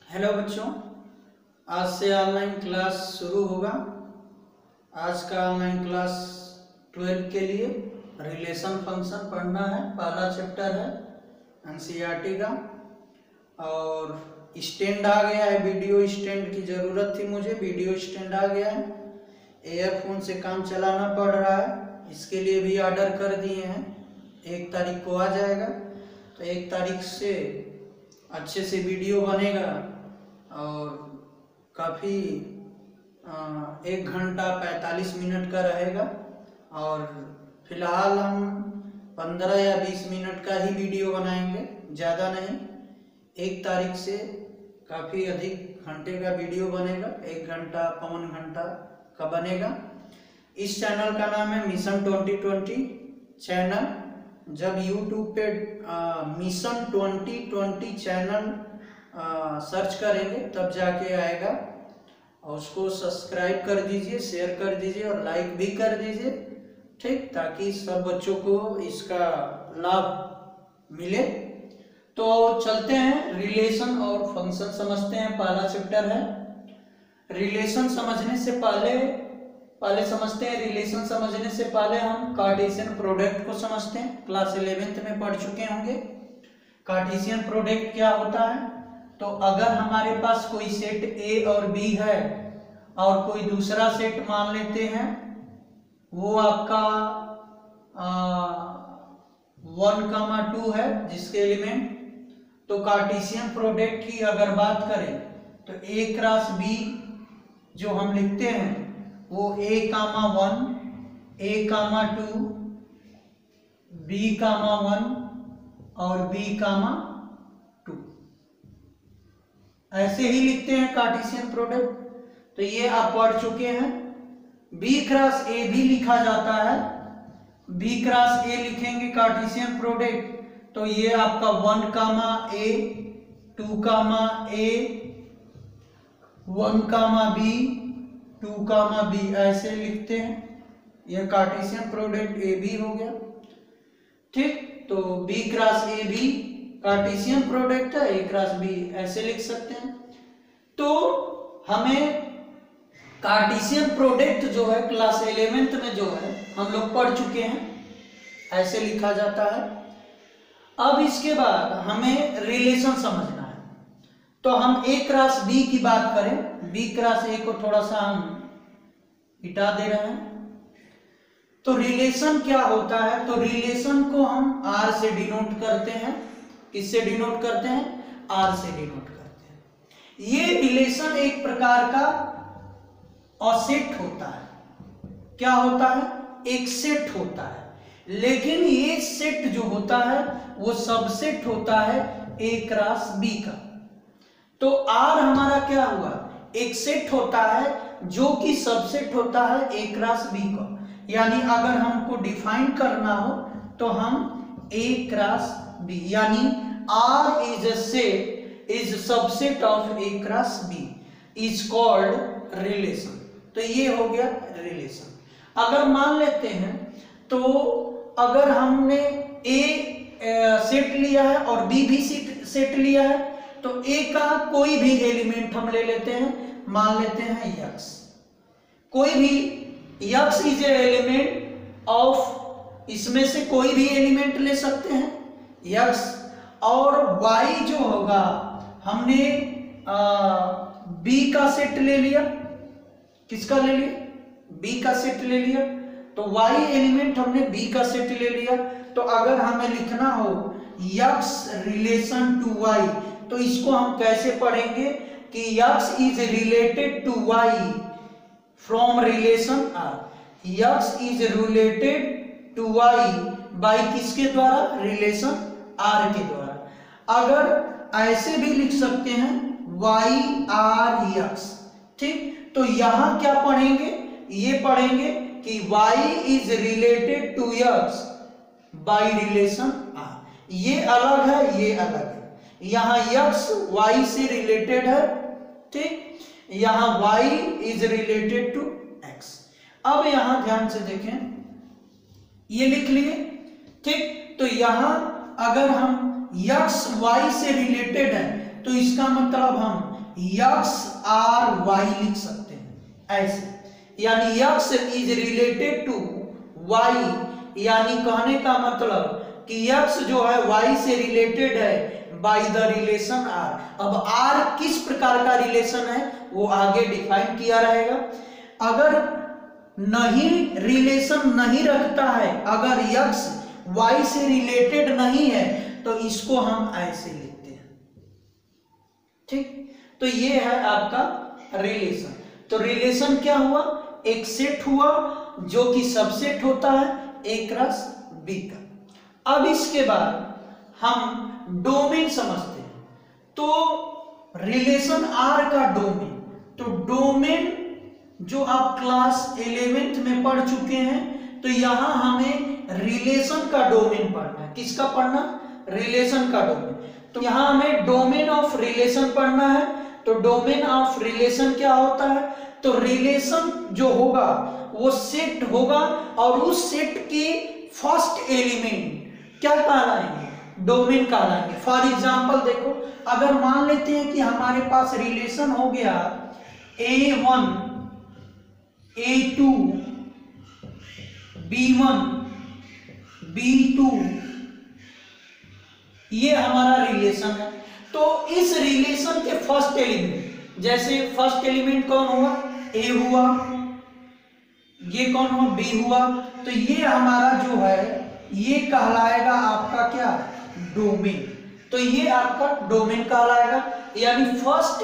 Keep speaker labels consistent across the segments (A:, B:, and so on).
A: Hello बच्चों, आज से ऑनलाइन क्लास शुरू होगा। आज का ऑनलाइन क्लास 12 के लिए रिलेशन फंक्शन पढ़ना है। पहला चैप्टर है एनसीईआरटी का। और स्टैंड आ गया है, वीडियो स्टैंड की ज़रूरत थी मुझे, वीडियो स्टैंड आ गया है। एयरफोन से काम चलाना पड़ रहा है, इसके लिए भी ऑर्डर कर दिए हैं। 1 तारीख को आ जाएगा, तो 1 तारीख से अच्छे से वीडियो बनेगा और काफ़ी 1 घंटा 45 मिनट का रहेगा। और फिलहाल हम 15 या 20 मिनट का ही वीडियो बनाएंगे, ज़्यादा नहीं। 1 तारीख से काफ़ी अधिक घंटे का वीडियो बनेगा, 1 घंटा पौन घंटा का बनेगा। इस चैनल का नाम है मिशन 2020 चैनल। जब यूट्यूब पे मिशन 2020 चैनल सर्च करेंगे तब जाके आएगा, और उसको सब्सक्राइब कर दीजिए, शेयर कर दीजिए और लाइक भी कर दीजिए, ठीक, ताकि सब बच्चों को इसका लाभ मिले। तो चलते हैं, रिलेशन और फंक्शन समझते हैं। पहला चैप्टर है रिलेशन। समझने से पहले समझते हैं, रिलेशन समझने से पहले हम कार्टेशियन प्रोडक्ट को समझते हैं। क्लास 11th में पढ़ चुके होंगे कार्टेशियन प्रोडक्ट क्या होता है। तो अगर हमारे पास कोई सेट ए और बी है और कोई दूसरा सेट मान लेते हैं, वो आपका 1,2 है जिसके एलिमेंट, तो कार्टेशियन प्रोडक्ट की अगर बात करें तो ए क्रॉस बी जो हम लिखते हैं वो A,1 A,2 B,1 और B,2 ऐसे ही लिखते हैं कार्टेशियन प्रोडक्ट। तो ये आप पढ़ चुके हैं। B क्रॉस A भी लिखा जाता है, B क्रॉस A लिखेंगे कार्टेशियन प्रोडक्ट, तो ये आपका 1,A 2,A 1,B 2,B ऐसे लिखते हैं। यह कार्टेशियन प्रोडक्ट ए बी हो गया, ठीक। तो B क्रॉस ए भी कार्टेशियन प्रोडक्ट है, A क्रॉस B ऐसे लिख सकते हैं। तो हमें कार्टेशियन प्रोडक्ट जो है क्लास 11th में जो है हम लोग पढ़ चुके हैं, ऐसे लिखा जाता है। अब इसके बाद हमें रिलेशन समझना है। तो हम A क्रॉस B की बात करें, B क्रॉस A को थोड़ा सा हम हटा दे रहे हैं। तो रिलेशन क्या होता है, तो रिलेशन को हम R से डिनोट करते हैं। किससे डिनोट करते हैं? R से डिनोट करते हैं। ये रिलेशन एक प्रकार का सेट होता है। क्या होता है? एक सेट होता है, लेकिन ये सेट जो होता है वो सबसेट होता है A क्रॉस B का। तो R हमारा क्या हुआ? एक सेट होता है जो कि सबसेट होता है A क्रॉस B का। यानी अगर हमको डिफाइन करना हो तो हम A क्रॉस B, यानी R is a set is subset of A cross B is called relation। तो ये हो गया रिलेशन। अगर मान लेते हैं, तो अगर हमने A सेट लिया है और B भी सेट लिया है, तो A का कोई भी एलिमेंट हम ले लेते हैं, मान लेते हैं X। कोई भी X is a element of, इसमें से कोई भी एलिमेंट ले सकते हैं X। और Y जो होगा, हमने B का सेट ले लिया। किसका ले लिया? B का सेट ले लिया। तो Y एलिमेंट हमने B का सेट ले लिया। तो अगर हमें लिखना हो X रिलेशन टू Y, तो इसको हम कैसे पढ़ेंगे कि X is related to Y from relation R। X is related to Y by किसके द्वारा? रिलेशन R के द्वारा। अगर ऐसे भी लिख सकते हैं Y R X, ठीक। तो यहां क्या पढ़ेंगे? ये पढ़ेंगे कि Y is related to X by relation R। ये अलग है, ये अलग है। यहां X Y से रिलेटेड है, ठीक। यहां Y is related to X। अब यहां ध्यान से देखें, ये लिख लिए, ठीक। तो यहां अगर हम X Y से रिलेटेड है, तो इसका मतलब हम यक्स आर वाई लिख सकते हैं ऐसे, यानी x is related to y, यानी कहने का मतलब कि यक्स जो है वाई से रिलेटेड है बाय द रिलेशन आर। अब आर किस प्रकार का रिलेशन है वो आगे डिफाइन किया रहेगा। अगर नहीं रिलेशन नहीं रखता है, अगर यक्स वाई से रिलेटेड नहीं है तो इसको हम ऐसे लिखते हैं, ठीक। तो ये है आपका रिलेशन। तो रिलेशन क्या हुआ, एक सेट हुआ जो कि सबसेट होता है ए क्रॉस बी का। अब इसके बाद हम डोमेन समझते हैं। तो रिलेशन आर का डोमेन, तो डोमेन जो आप क्लास 11th में पढ़ चुके हैं, तो यहां हमें रिलेशन का डोमेन पढ़ना है। किसका पढ़ना, रिलेशन का डोमेन। तो यहां हमें डोमेन ऑफ रिलेशन पढ़ना है। तो डोमेन ऑफ रिलेशन क्या होता है, तो रिलेशन जो होगा वो सेट होगा और उस सेट के फर्स्ट एलिमेंट क्या कहलाएंगे, डोमेन कहलाएंगे। फॉर एग्जांपल देखो, अगर मान लेते हैं कि हमारे पास रिलेशन हो गया A1 A2 B1 B2, ये हमारा रिलेशन है। तो इस रिलेशन के फर्स्ट एलिमेंट, जैसे फर्स्ट एलिमेंट कौन हुआ, A हुआ, ये कौन हुआ, B हुआ, तो ये हमारा जो है ये कहलाएगा आपका क्या, डोमेन। तो ये आपका डोमेन कहलाएगा, यानी first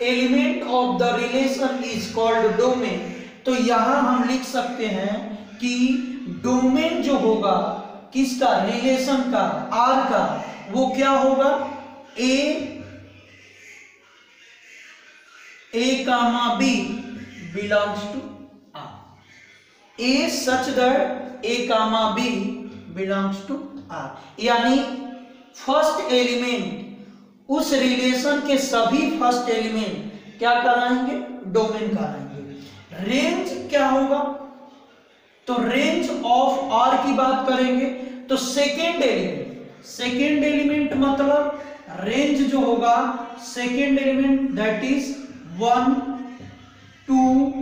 A: element of the relation is called domain. तो यहां हम लिख सकते हैं कि डोमेन जो होगा किसका, रिलेशन का, आर का, वो क्या होगा, A comma B belongs to R, A such that A comma B belongs to R, यानी फर्स्ट एलिमेंट, उस रिलेशन के सभी फर्स्ट एलिमेंट क्या कहलाएंगे, डोमेन कहलाएंगे। रेंज क्या होगा, तो रेंज ऑफ आर की बात करेंगे तो सेकेंड एलिमेंट मतलब रेंज जो होगा सेकेंड एलिमेंट दैट इज 1 2,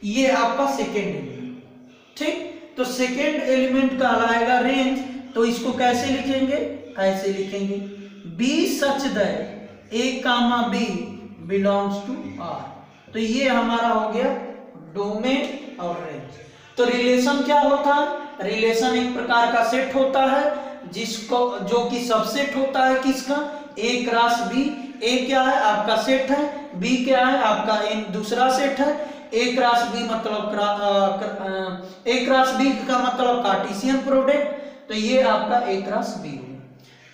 A: ये आपका सेकेंड एलिमेंट, ठीक। तो सेकेंड एलिमेंट कहलाएगा रेंज। तो इसको कैसे लिखेंगे, ऐसे लिखेंगे B such that A comma B belongs to R। तो ये हमारा हो गया डोमेन और रेंज। तो रिलेशन क्या होता है, रिलेशन एक प्रकार का सेट होता है जिसको, जो कि सबसेट होता है किसका, A क्रॉस B। A क्या है, आपका सेट है, B क्या है, आपका दूसरा सेट है। A क्रॉस B मतलब A क्रॉस B का मतलब कार्टेशियन प्रोडक्ट। तो ये आपका A क्रॉस B है,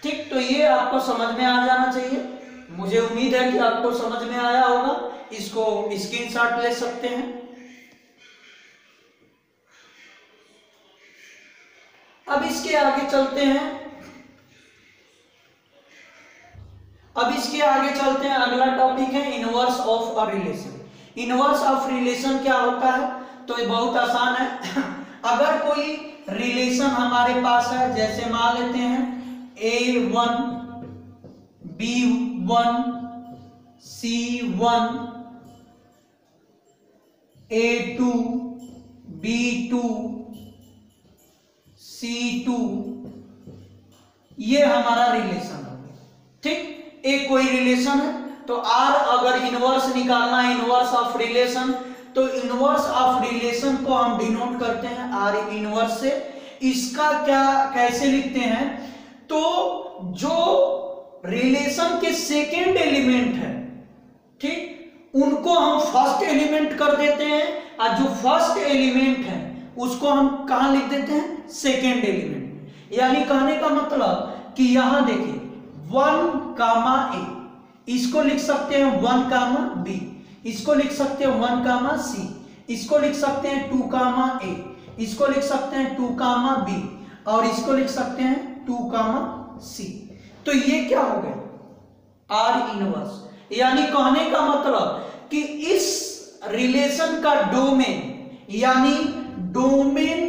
A: ठीक। तो ये आपको समझ में आ जाना चाहिए। मुझे उम्मीद है कि आपको समझ में आया होगा। इसको स्क्रीनशॉट ले सकते हैं। अब इसके आगे चलते हैं, अगला टॉपिक है inverse of a relation. Inverse of relation क्या होता है, तो ये बहुत आसान है। अगर कोई रिलेशन हमारे पास है, जैसे मान लेते हैं A1 B1 C1 A2 B2 C2, ये हमारा रिलेशन हो गया, ठीक। एक कोई रिलेशन है, तो R अगर इनवर्स निकालना है, इनवर्स ऑफ रिलेशन, तो इनवर्स ऑफ रिलेशन को हम डिनोट करते हैं R इनवर्स से। इसका क्या कैसे लिखते हैं, तो जो रिलेशन के सेकेंड एलिमेंट है, ठीक, उनको हम फर्स्ट एलिमेंट कर देते हैं, और जो फर्स्ट एलिमेंट है उसको हम कहां लिख देते हैं, सेकेंड एलिमेंट। यानी कहने का मतलब कि यहां देखिए 1 कामा A, इसको लिख सकते हैं 1 कामा B, इसको लिख सकते हैं 1 कामा C, इसको लिख सकते हैं 2 कामा A, इसको लिख सकते हैं 2 कामा B, और इसको लिख सकते हैं 2 कामा C। तो ये क्या हो गया, R इनवर्स। यानी कहने का मतलब कि इस रिलेशन का डोमेन, यानी domain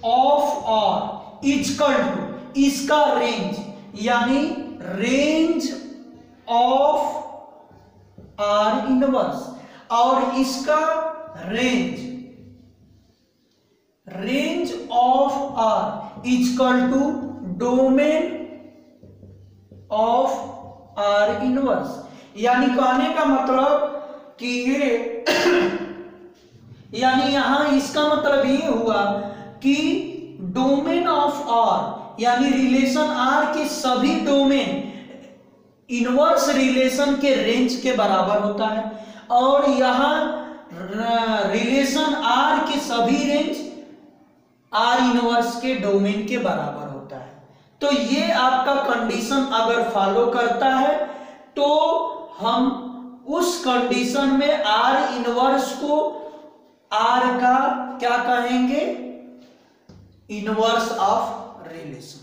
A: of R is equal to इसका रेंज, यानी रेंज इनवर्स और इसका range of R equal to domain of R inverse. यानी कहने का मतलब कि ये यानी यहां इसका मतलब ये हुआ कि डोमेन ऑफ आर यानी रिलेशन आर के सभी डोमेन इनवर्स रिलेशन के रेंज के बराबर होता है और यहां रिलेशन आर के सभी रेंज आर इनवर्स के डोमेन के बराबर होता है। तो ये आपका कंडीशन अगर फॉलो करता है तो हम उस कंडीशन में आर इनवर्स को आर का क्या कहेंगे, इनवर्स ऑफ रिलेशन।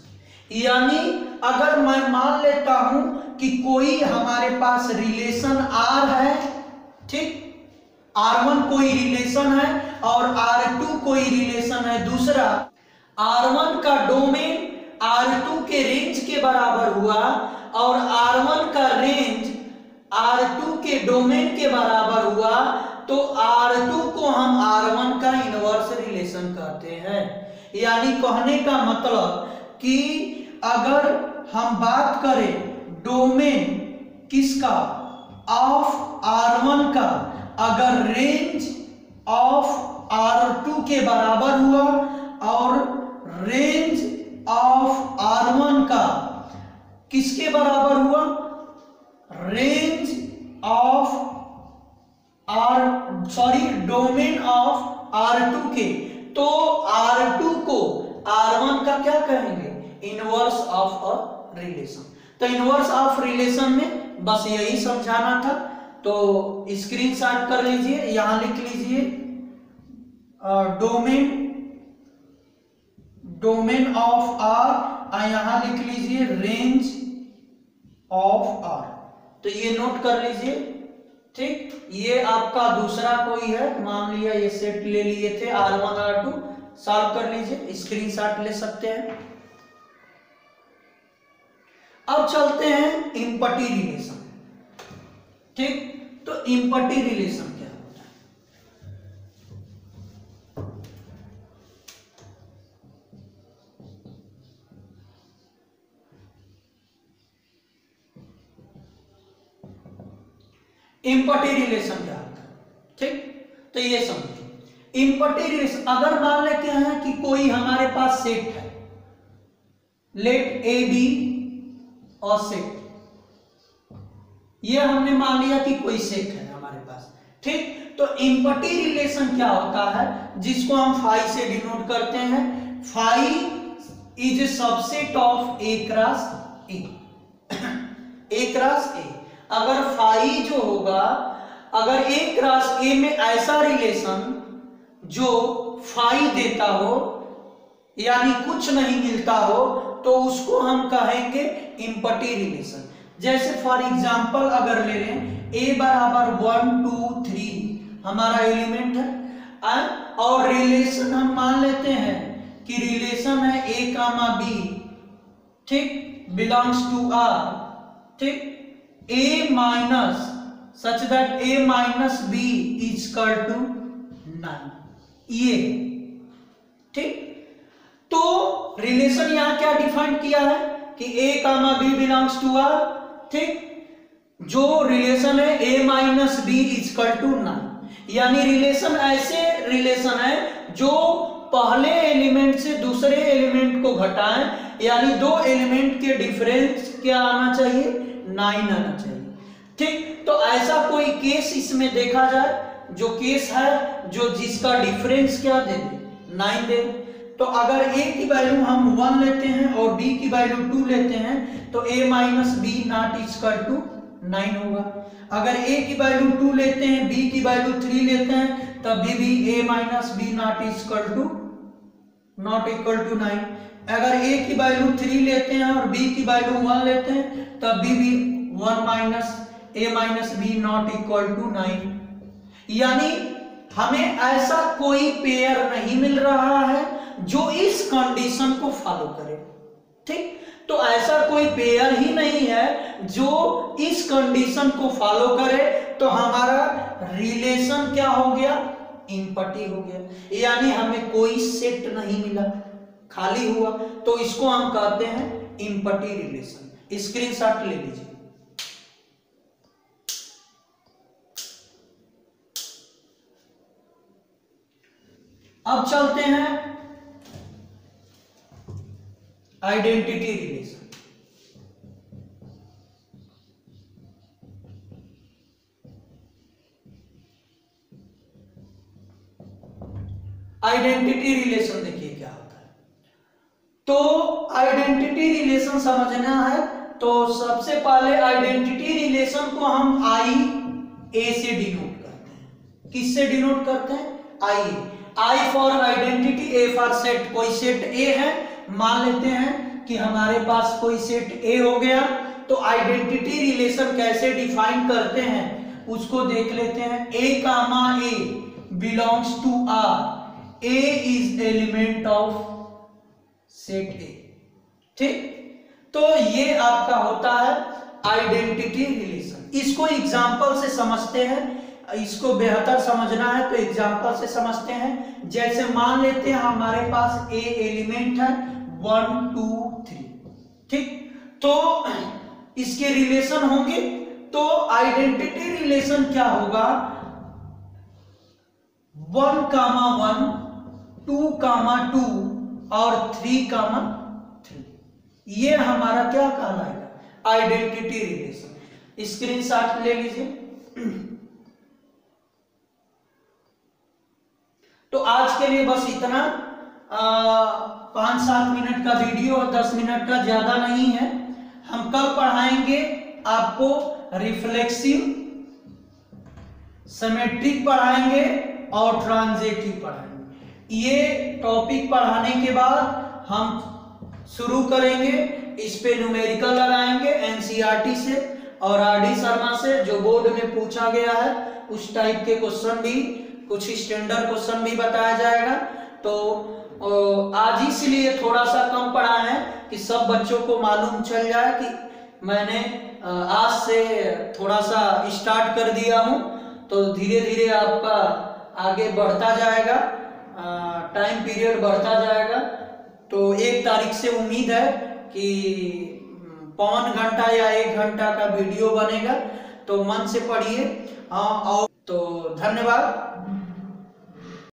A: यानी अगर मैं मान लेता हूं कि कोई हमारे पास रिलेशन आर है, ठीक, R1 कोई रिलेशन है और R2 कोई रिलेशन है दूसरा, R1 का डोमेन R2 के रेंज के बराबर हुआ और R1 का रेंज R2 के डोमेन के बराबर हुआ, तो R2 को हम R1 का इनवर्स रिलेशन कहते हैं। यानी कहने का मतलब कि अगर हम बात करें डोमेन किसका, ऑफ R1 का, अगर रेंज ऑफ R2 के बराबर हुआ और रेंज ऑफ R1 का किसके बराबर हुआ, range of domain of R2 के, तो R2 को R1 का क्या कहेंगे, इनवर्स ऑफ अ रिलेशन। तो इनवर्स ऑफ रिलेशन में बस यही समझाना था। तो स्क्रीनशॉट कर लीजिए, यहां लिख लीजिए डोमेन ऑफ आर, यहां लिख लीजिए रेंज ऑफ आर। तो ये नोट कर लीजिए, ठीक। ये आपका दूसरा कोई है, मान लिया ये सेट ले लिए थे R1 R2, सॉल्व कर लीजिए, स्क्रीनशॉट ले सकते हैं। अब चलते हैं इम्पटी रिलेशन, ठीक। तो इम्पटी रिलेशन क्या होता है, इम्पटी रिलेशन क्या होता है, ठीक। तो ये समझिए इम्पटी रिलेशन, अगर मान लेते हैं कि कोई हमारे पास सेट है, लेट ए बी और सेट, ये हमने मान लिया कि कोई सेट है हमारे पास, ठीक। तो इम्पटी रिलेशन क्या होता है, जिसको हम फाई से डिनोट करते हैं, phi is a subset of A cross A, A cross A. अगर फाई जो होगा, अगर ए क्रॉस ए में ऐसा रिलेशन जो फाई देता हो यानी कुछ नहीं मिलता हो, तो उसको हम कहेंगे इम्पटी रिलेशन। जैसे फॉर एग्जांपल अगर ले लें a बराबर 1 2 3 हमारा एलिमेंट है और रिलेशन हम मान लेते हैं कि रिलेशन है a कामा b, ठीक, बिलोंग्स टू r, ठीक, a minus such that a minus b is equal to 9, ये, ठीक। तो रिलेशन यहां क्या डिफाइन किया है कि a comma b belongs to r, ठीक। जो रिलेशन है a minus b is equal to 9, यानी रिलेशन ऐसे रिलेशन है जो पहले एलिमेंट से दूसरे एलिमेंट को घटाएं, यानी दो एलिमेंट के डिफरेंस क्या आना चाहिए, 9 आना चाहिए, ठीक। तो ऐसा कोई केस इसमें देखा जाए, जो केस है जो जिसका डिफरेंस क्या दे दे, 9 दे। तो अगर a की वैल्यू हम 1 लेते हैं और b की वैल्यू 2 लेते हैं, तो a minus B not equal to 9 होगा। अगर a की वैल्यू 2 लेते हैं, b की वैल्यू 3 लेते हैं, तब भी a minus B not equal to 9। अगर a की वैल्यू 3 लेते हैं और b की वैल्यू 1 लेते हैं, तब भी 1 minus a minus B not equal to 9। यानी हमें ऐसा कोई पेयर नहीं मिल रहा है जो इस कंडीशन को फॉलो करे, ठीक। तो ऐसा कोई पेयर ही नहीं है जो इस कंडीशन को फॉलो करे, तो हमारा रिलेशन क्या हो गया, इम्पटी हो गया, यानी हमें कोई सेट नहीं मिला, खाली हुआ, तो इसको हम कहते हैं इम्पटी रिलेशन। स्क्रीनशॉट ले लीजिए। अब चलते हैं आइडेंटिटी रिलेशन। आइडेंटिटी रिलेशन देखिए क्या होता है। तो आइडेंटिटी रिलेशन समझना है तो सबसे पहले आइडेंटिटी रिलेशन को हम आई ए से डिनोट करते हैं। किससे डिनोट करते हैं, I for identity, A for set. कोई सेट ए है, मान लेते हैं कि हमारे पास कोई सेट ए हो गया, तो आइडेंटिटी रिलेशन कैसे डिफाइन करते हैं उसको देख लेते हैं। A comma A belongs to R, A is element of set A. ठीक, तो ये आपका होता है आइडेंटिटी रिलेशन। इसको एग्जांपल से समझते हैं, इसको बेहतर समझना है तो एग्जांपल से समझते हैं। जैसे मान लेते हैं हमारे पास ए एलिमेंट है 1 2 3, ठीक, तो इसके रिलेशन होंगे। तो आइडेंटिटी रिलेशन क्या होगा, 1 कामा 1, 2 कामा 2 और 3 कामा 3, ये हमारा क्या कहलाएगा, आइडेंटिटी रिलेशन। स्क्रीनशॉट ले लीजिए। तो आज के लिए बस इतना, 5-7 मिनट का वीडियो, 10 मिनट का ज्यादा नहीं है। हम कल पढ़ाएंगे आपको रिफ्लेक्सिव, सिमेट्रिक पढ़ाएंगे और ट्रांजिटिव पढ़ाएंगे। ये टॉपिक पढ़ाने के बाद हम शुरू करेंगे, इस पे न्यूमेरिकल लगाएंगे एनसीईआरटी से और आरडी शर्मा से, जो बोर्ड में पूछा गया है उस टाइप के क्वेश्चन भी, कुछ स्टैंडर्ड क्वेश्चन भी बताया जाएगा। तो आज इसलिए थोड़ा सा कम पढ़ा है कि सब बच्चों को मालूम चल जाए कि मैंने आज से थोड़ा सा स्टार्ट कर दिया हूं, तो धीरे धीरे आपका आगे बढ़ता जाएगा, टाइम पीरियड बढ़ता जाएगा। तो 1 तारीख से उम्मीद है कि 1 घंटा या 1 घंटा का वीडियो बनेगा, तो मन से पढ़िए। और तो धन्यवाद।